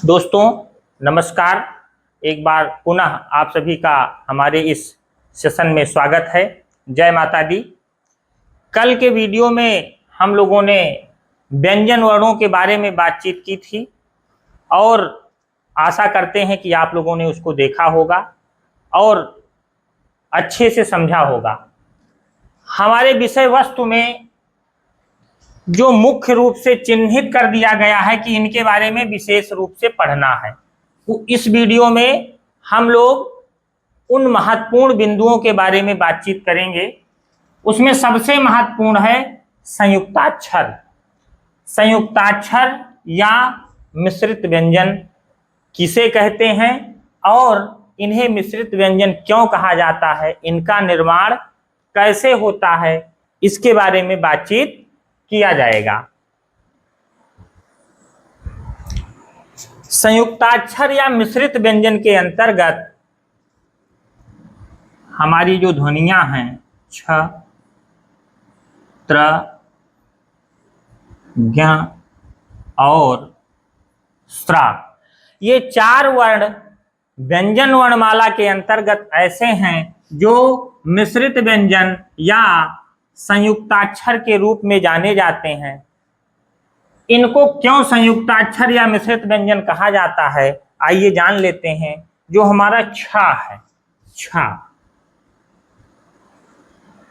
दोस्तों नमस्कार। एक बार पुनः आप सभी का हमारे इस सेशन में स्वागत है। जय माता दी। कल के वीडियो में हम लोगों ने व्यंजन वर्णों के बारे में बातचीत की थी और आशा करते हैं कि आप लोगों ने उसको देखा होगा और अच्छे से समझा होगा। हमारे विषय वस्तु में जो मुख्य रूप से चिन्हित कर दिया गया है कि इनके बारे में विशेष रूप से पढ़ना है, तो इस वीडियो में हम लोग उन महत्वपूर्ण बिंदुओं के बारे में बातचीत करेंगे। उसमें सबसे महत्वपूर्ण है संयुक्ताक्षर। संयुक्ताक्षर या मिश्रित व्यंजन किसे कहते हैं और इन्हें मिश्रित व्यंजन क्यों कहा जाता है, इनका निर्माण कैसे होता है, इसके बारे में बातचीत किया जाएगा। संयुक्ताक्षर या मिश्रित व्यंजन के अंतर्गत हमारी जो ध्वनियां हैं छ, त्र, ज्ञ और स्रा, ये चार वर्ण व्यंजन वर्णमाला के अंतर्गत ऐसे हैं जो मिश्रित व्यंजन या संयुक्ताक्षर के रूप में जाने जाते हैं। इनको क्यों संयुक्ताक्षर या मिश्रित व्यंजन कहा जाता है, आइए जान लेते हैं। जो हमारा छ है, छ,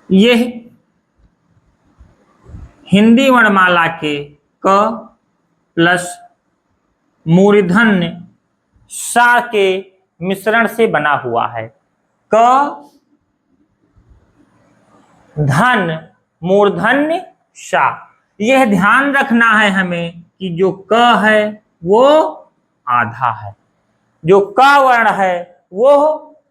ये हिंदी वर्णमाला के क प्लस मूर्धन्य सा के मिश्रण से बना हुआ है। क धन मूर्धन्य शा। यह ध्यान रखना है हमें कि जो क है वो आधा है, जो क वर्ण है वो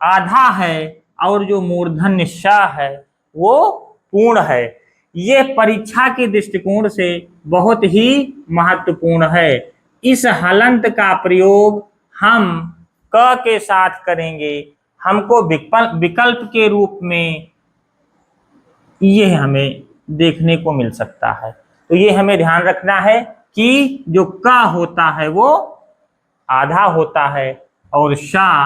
आधा है और जो मूर्धन्य शा है वो पूर्ण है। यह परीक्षा के दृष्टिकोण से बहुत ही महत्वपूर्ण है। इस हलंत का प्रयोग हम क के साथ करेंगे। हमको विकल्प के रूप में ये हमें देखने को मिल सकता है, तो ये हमें ध्यान रखना है कि जो क होता है वो आधा होता है और शा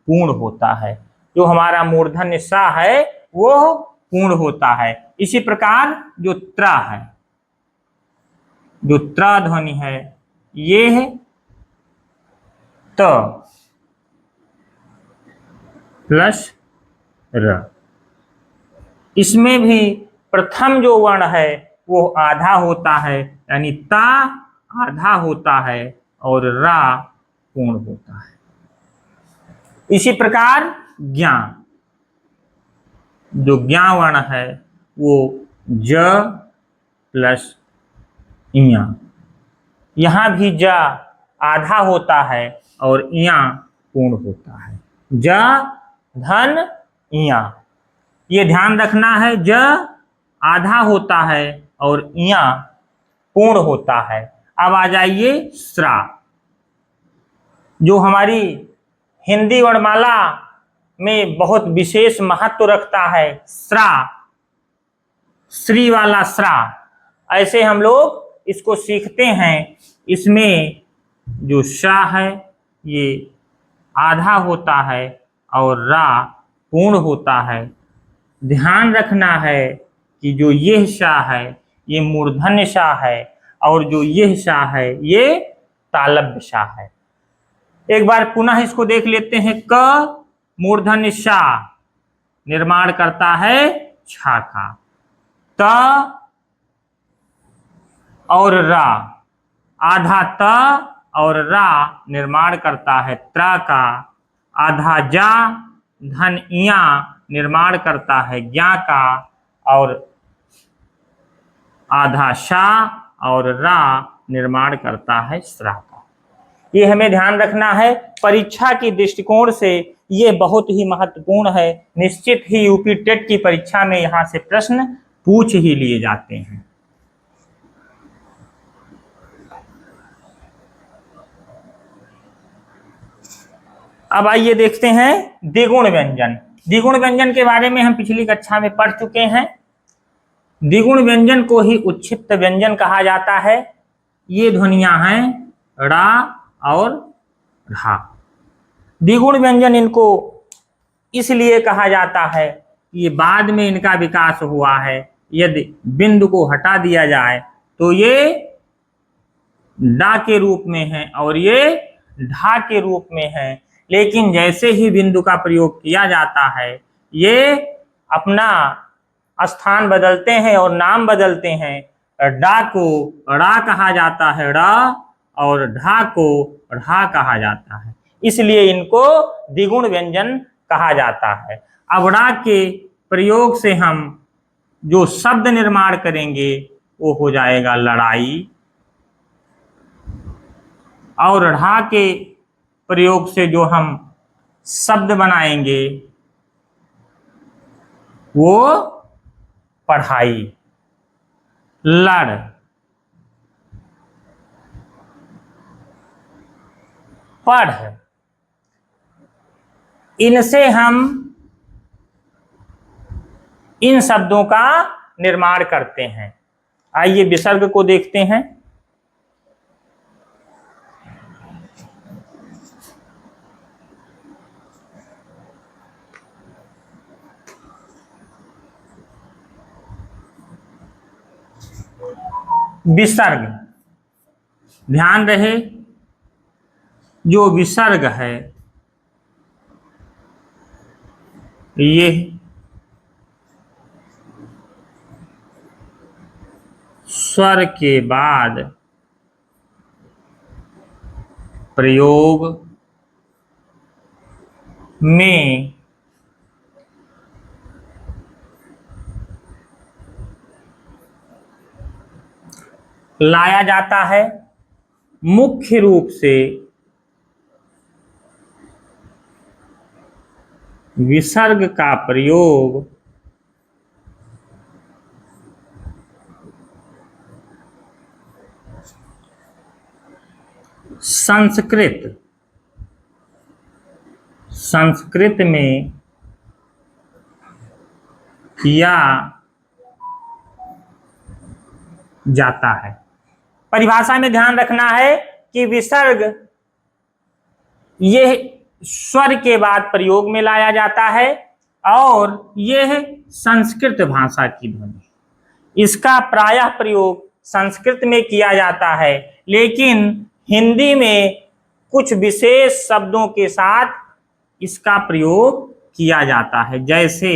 पूर्ण होता है। जो हमारा मूर्धन्य सा है वो पूर्ण होता है। इसी प्रकार जो त्रा है, जो त्रा ध्वनि है, ये है त प्लस र। इसमें भी प्रथम जो वर्ण है वो आधा होता है, यानी ता आधा होता है और रा पूर्ण होता है। इसी प्रकार ज्ञा, जो ज्ञा वर्ण है वो ज प्लस इया। यहां भी ज आधा होता है और इया पूर्ण होता है। ज धन इया, ये ध्यान रखना है। ज आधा होता है और इया पूर्ण होता है। अब आ जाइए स्रा, जो हमारी हिंदी वर्णमाला में बहुत विशेष महत्व रखता है। स्रा, श्री वाला स्रा, ऐसे हम लोग इसको सीखते हैं। इसमें जो शा है ये आधा होता है और रा पूर्ण होता है। ध्यान रखना है कि जो यह शा है ये मूर्धन्य शा है और जो यह शा है ये तालव्य शा है। एक बार पुनः इसको देख लेते हैं। क मूर्धन्य शा निर्माण करता है छा का। त और रा, आधा त और रा निर्माण करता है त्रा का। आधा जा धन इया निर्माण करता है ज्ञा का और आधा शा और रा निर्माण करता है स्रा का। ये हमें ध्यान रखना है। परीक्षा की दृष्टिकोण से ये बहुत ही महत्वपूर्ण है। निश्चित ही यूपी टेट की परीक्षा में यहां से प्रश्न पूछ ही लिए जाते हैं। अब आइए देखते हैं द्विगुण व्यंजन। द्विगुण व्यंजन के बारे में हम पिछली कक्षा में पढ़ चुके हैं। द्विगुण व्यंजन को ही उच्छिष्ट व्यंजन कहा जाता है। ये ध्वनियां हैं ड़ा और ढा। द्विगुण व्यंजन इनको इसलिए कहा जाता है कि ये बाद में इनका विकास हुआ है। यदि बिंदु को हटा दिया जाए तो ये डा के रूप में है और ये ढा के रूप में है, लेकिन जैसे ही बिंदु का प्रयोग किया जाता है ये अपना स्थान बदलते हैं और नाम बदलते हैं। डा को ड़ा कहा जाता है ड़ा, और ढा को ढा कहा जाता है, इसलिए इनको द्विगुण व्यंजन कहा जाता है। अब ड़ा के प्रयोग से हम जो शब्द निर्माण करेंगे वो हो जाएगा लड़ाई, और ढा के प्रयोग से जो हम शब्द बनाएंगे वो पढ़ाई। लड़, पढ़, इनसे हम इन शब्दों का निर्माण करते हैं। आइए विसर्ग को देखते हैं। विसर्ग, ध्यान रहे जो विसर्ग है ये स्वर के बाद प्रयोग में लाया जाता है। मुख्य रूप से विसर्ग का प्रयोग संस्कृत में किया जाता है। परिभाषा में ध्यान रखना है कि विसर्ग यह स्वर के बाद प्रयोग में लाया जाता है और यह संस्कृत भाषा की ध्वनि। इसका प्रायः प्रयोग संस्कृत में किया जाता है, लेकिन हिंदी में कुछ विशेष शब्दों के साथ इसका प्रयोग किया जाता है, जैसे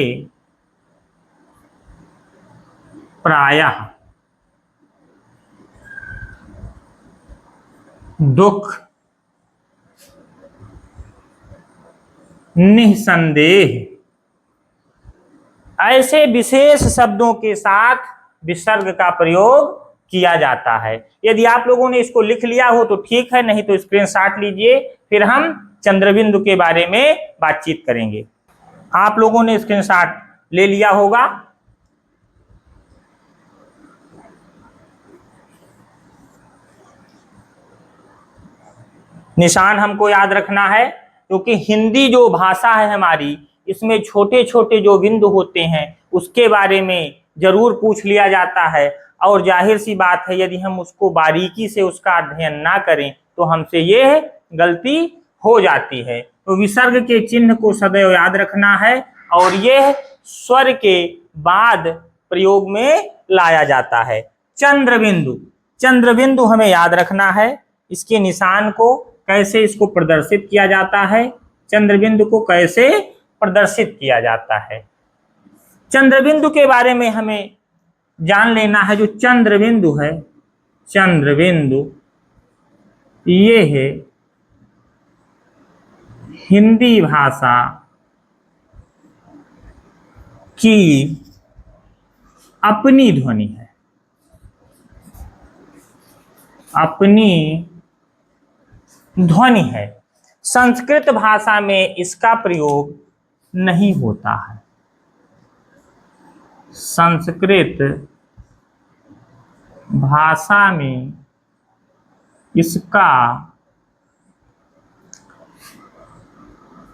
प्रायः, दुख, निसंदेह, ऐसे विशेष शब्दों के साथ विसर्ग का प्रयोग किया जाता है। यदि आप लोगों ने इसको लिख लिया हो तो ठीक है, नहीं तो स्क्रीनशॉट लीजिए, फिर हम चंद्रबिंदु के बारे में बातचीत करेंगे। आप लोगों ने स्क्रीनशॉट ले लिया होगा। निशान हमको याद रखना है, क्योंकि हिंदी जो भाषा है हमारी, इसमें छोटे छोटे जो बिंदु होते हैं उसके बारे में जरूर पूछ लिया जाता है, और जाहिर सी बात है यदि हम उसको बारीकी से उसका अध्ययन ना करें तो हमसे यह गलती हो जाती है। तो विसर्ग के चिन्ह को सदैव याद रखना है, और यह स्वर के बाद प्रयोग में लाया जाता है। चंद्रबिंदु, चंद्रबिंदु हमें याद रखना है। इसके निशान को कैसे इसको प्रदर्शित किया जाता है, चंद्रबिंदु को कैसे प्रदर्शित किया जाता है। चंद्रबिंदु के बारे में हमें जान लेना है। जो चंद्रबिंदु है, चंद्रबिंदु ये है हिंदी भाषा की अपनी ध्वनि है, अपनी ध्वनि है। संस्कृत भाषा में इसका प्रयोग नहीं होता है। संस्कृत भाषा में इसका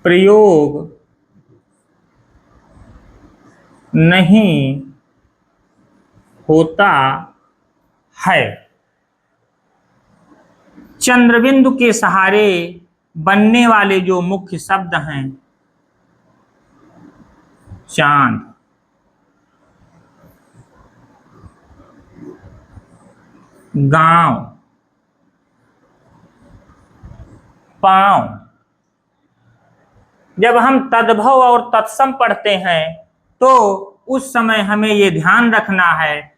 प्रयोग नहीं होता है। चंद्रबिंदु के सहारे बनने वाले जो मुख्य शब्द हैं, चांद, गांव, पांव। जब हम तद्भव और तत्सम पढ़ते हैं तो उस समय हमें ये ध्यान रखना है,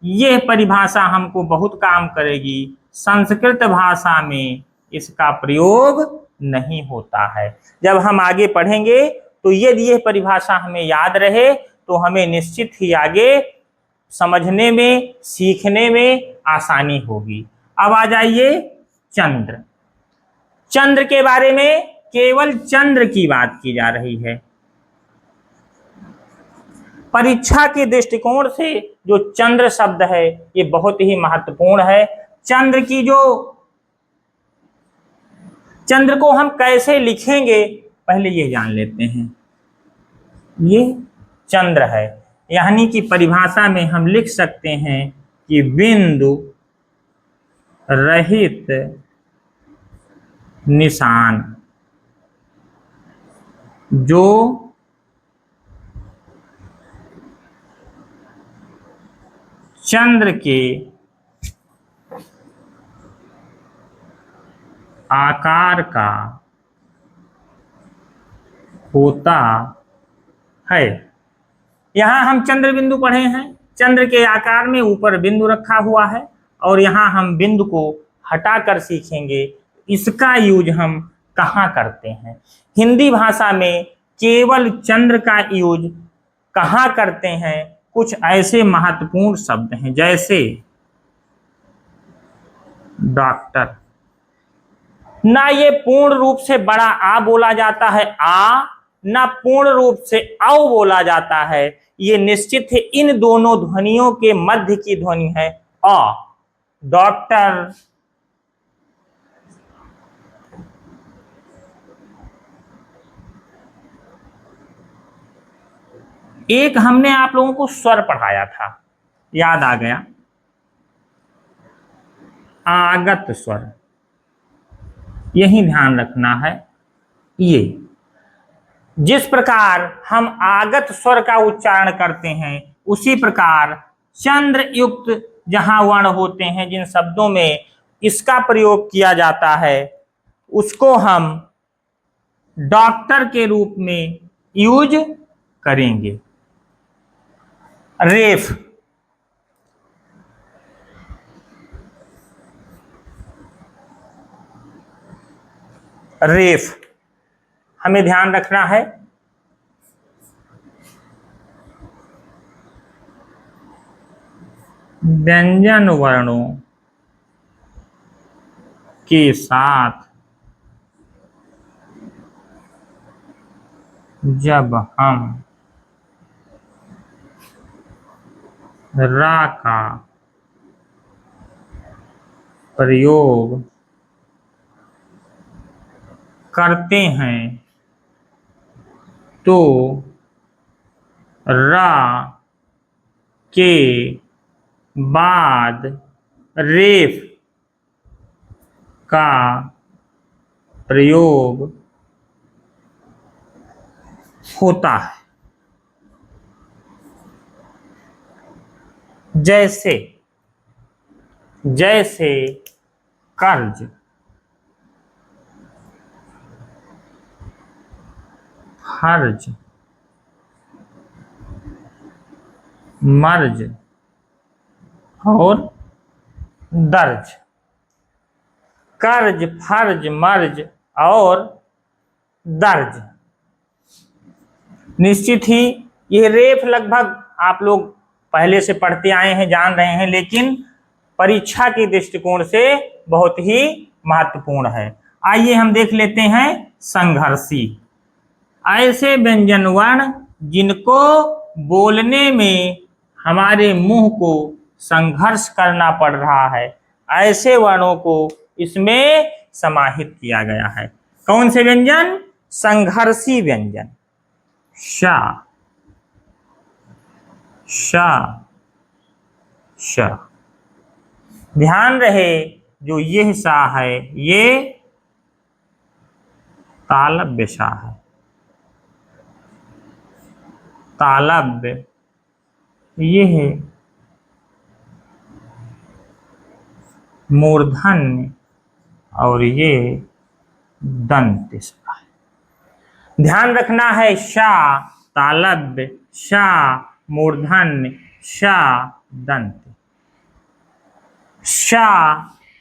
यह परिभाषा हमको बहुत काम करेगी। संस्कृत भाषा में इसका प्रयोग नहीं होता है। जब हम आगे पढ़ेंगे तो यदि यह परिभाषा हमें याद रहे तो हमें निश्चित ही आगे समझने में, सीखने में आसानी होगी। अब आ जाइए चंद्र। चंद्र के बारे में केवल चंद्र की बात की जा रही है। परीक्षा के दृष्टिकोण से जो चंद्र शब्द है ये बहुत ही महत्वपूर्ण है। चंद्र को हम कैसे लिखेंगे पहले ये जान लेते हैं। ये चंद्र है, यानी कि परिभाषा में हम लिख सकते हैं कि बिंदु रहित निशान जो चंद्र के आकार का होता है। यहां हम चंद्र बिंदु पढ़े हैं, चंद्र के आकार में ऊपर बिंदु रखा हुआ है और यहां हम बिंदु को हटाकर सीखेंगे इसका यूज हम कहां करते हैं। हिंदी भाषा में केवल चंद्र का यूज कहां करते हैं, कुछ ऐसे महत्वपूर्ण शब्द हैं जैसे डॉक्टर। ना ये पूर्ण रूप से बड़ा आ बोला जाता है आ, ना पूर्ण रूप से औ बोला जाता है। ये निश्चित है इन दोनों ध्वनियों के मध्य की ध्वनि है अ। डॉक्टर, एक हमने आप लोगों को स्वर पढ़ाया था, याद आ गया, आगत स्वर, यही ध्यान रखना है। ये जिस प्रकार हम आगत स्वर का उच्चारण करते हैं उसी प्रकार चंद्र युक्त जहां वर्ण होते हैं, जिन शब्दों में इसका प्रयोग किया जाता है उसको हम डॉक्टर के रूप में यूज करेंगे। रेफ, रेफ हमें ध्यान रखना है। व्यंजन वर्णों के साथ जब हम रा का प्रयोग करते हैं तो रा के बाद रेफ का प्रयोग होता है। जैसे जैसे कर्ज, हर्ज, मर्ज और दर्ज। कर्ज, फर्ज, मर्ज और दर्ज। निश्चित ही ये रेफ लगभग आप लोग पहले से पढ़ते आए हैं, जान रहे हैं, लेकिन परीक्षा के दृष्टिकोण से बहुत ही महत्वपूर्ण है। आइए हम देख लेते हैं संघर्षी। ऐसे व्यंजन वर्ण जिनको बोलने में हमारे मुंह को संघर्ष करना पड़ रहा है, ऐसे वर्णों को इसमें समाहित किया गया है। कौन से व्यंजन? संघर्षी व्यंजन। शा, शा, शा। ध्यान रहे जो यह सा है ये तालव्य सा है। तालव्य ये है मूर्धन्य और ये दंत सा है। ध्यान रखना है, शा तालव्य, शा मूर्धन्य, शा दंत। शा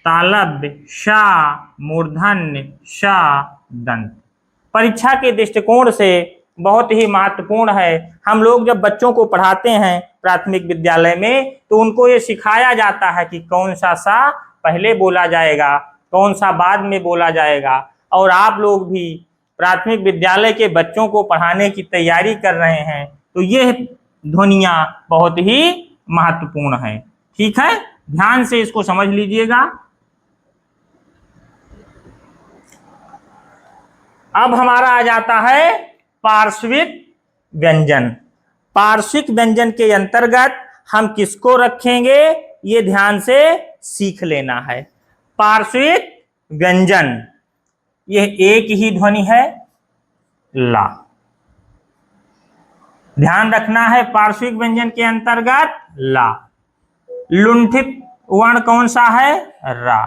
तालव्य, शा मूर्धन्य, शा दंत। परीक्षा के दृष्टिकोण से बहुत ही महत्वपूर्ण है। हम लोग जब बच्चों को पढ़ाते हैं प्राथमिक विद्यालय में तो उनको ये सिखाया जाता है कि कौन सा पहले बोला जाएगा, कौन सा बाद में बोला जाएगा। और आप लोग भी प्राथमिक विद्यालय के बच्चों को पढ़ाने की तैयारी कर रहे हैं तो ये ध्वनियां बहुत ही महत्वपूर्ण है। ठीक है, ध्यान से इसको समझ लीजिएगा। अब हमारा आ जाता है पार्श्विक व्यंजन। पार्श्विक व्यंजन के अंतर्गत हम किसको रखेंगे, ये ध्यान से सीख लेना है। पार्श्विक व्यंजन यह एक ही ध्वनि है, ला। ध्यान रखना है, पार्श्विक व्यंजन के अंतर्गत ला। लुंठित वर्ण कौन सा है, रा।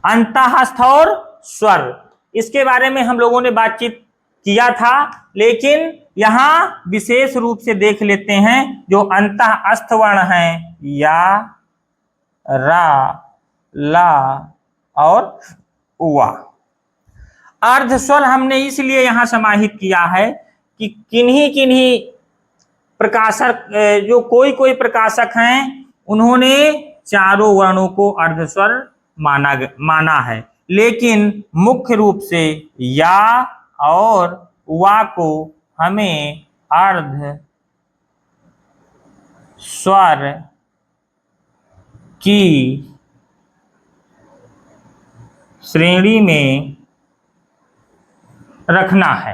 अंतःस्थ और स्वर, इसके बारे में हम लोगों ने बातचीत किया था, लेकिन यहां विशेष रूप से देख लेते हैं। जो अंतःस्थ वर्ण है, या, रा, ला और वा। अर्धस्वर हमने इसलिए यहां समाहित किया है कि किन्हीं किन्हीं प्रकाशक, जो कोई प्रकाशक हैं, उन्होंने चारों वर्णों को अर्धस्वर माना है, लेकिन मुख्य रूप से या और वा को हमें अर्ध स्वर की श्रेणी में रखना है।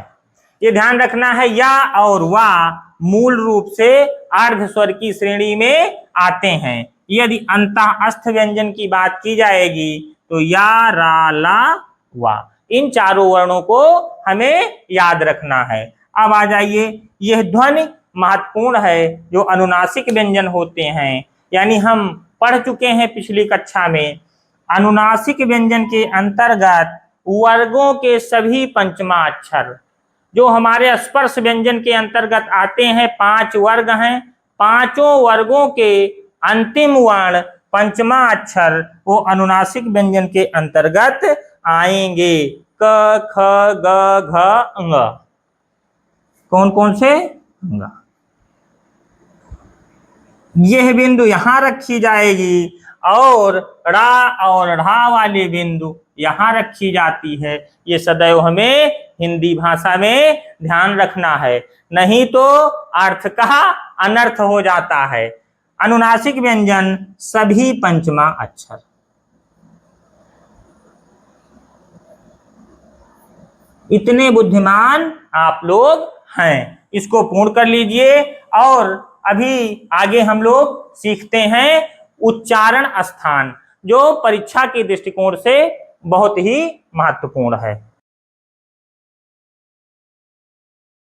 ये ध्यान रखना है, या और वा मूल रूप से अर्ध स्वर की श्रेणी में आते हैं। यदि अंतःस्थ व्यंजन की बात की जाएगी तो या, रा, ला, वा, इन चारों वर्णों को हमें याद रखना है। अब आ जाइए, यह ध्वनि महत्वपूर्ण है जो अनुनासिक व्यंजन होते हैं, यानी हम पढ़ चुके हैं पिछली कक्षा में। अनुनासिक व्यंजन के अंतर्गत वर्गों के सभी पंचमा अक्षर जो हमारे स्पर्श व्यंजन के अंतर्गत आते हैं, 5 वर्ग हैं, पांचों वर्गों के अंतिम वर्ण पंचमा अक्षर वो अनुनासिक व्यंजन के अंतर्गत आएंगे। क, ख, ग, घ, अंग। कौन कौन से, अंग। यह बिंदु यहां रखी जाएगी और रा और ढ़ा वाली बिंदु यहां रखी जाती है। ये सदैव हमें हिंदी भाषा में ध्यान रखना है, नहीं तो अर्थ का अनर्थ हो जाता है। अनुनासिक व्यंजन सभी पंचमा अक्षर। इतने बुद्धिमान आप लोग हैं, इसको पूर्ण कर लीजिए। और अभी आगे हम लोग सीखते हैं उच्चारण स्थान, जो परीक्षा के दृष्टिकोण से बहुत ही महत्वपूर्ण है।